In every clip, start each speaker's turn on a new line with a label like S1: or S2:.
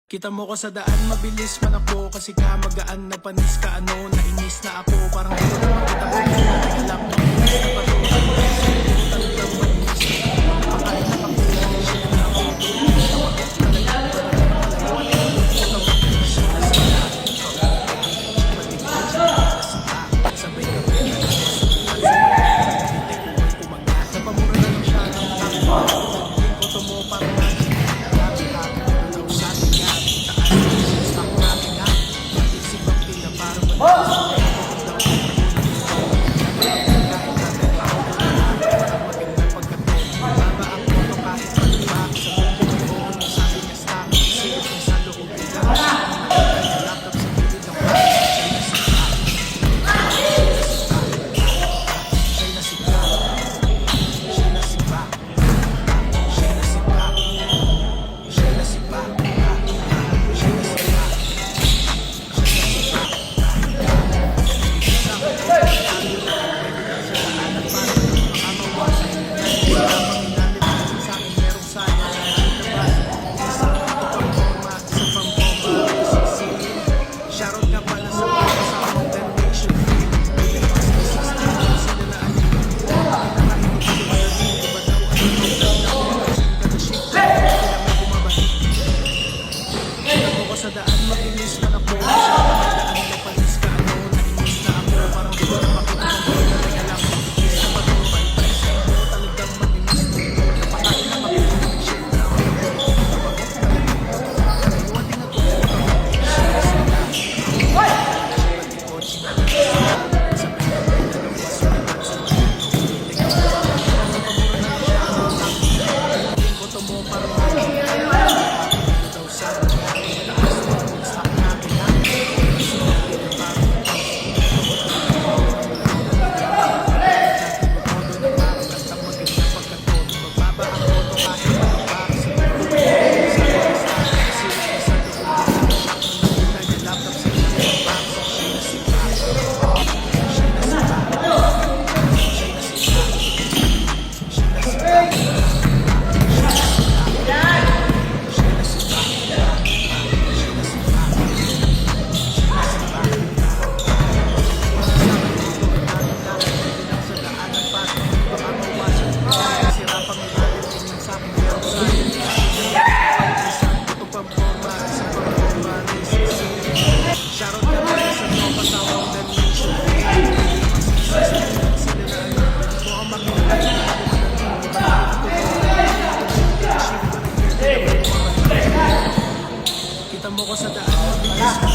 S1: Kita mo ko sa daan, mabilis man ako. Kasi ka magaan na panis ka ano. Nainis na ako, parang di ko na makita ko. Teka lang, mabilis na pa to. Talagang mabilis na pakain na ako. Siya na ako. Tawagit talaga. Sabay ka pa. Napamura na lang siya ng takbo. Yung koto mo parang sa daan, mabilis man ako. Daan na panis ka ano. Nainis na ako, parang di ko na makita ko. Teka lang, mabilis na pa to. Bantay sa inyo, talagang mabilis na ito. Napakain na mabilis. Shit na ako. Tawagit talaga. Karayuan din ako. Koto mo parang kita mo ko sa daan, mabilis na ako.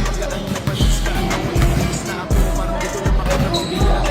S1: Magaan na panis ka ano. Nainis na ako, parang di ko na makita.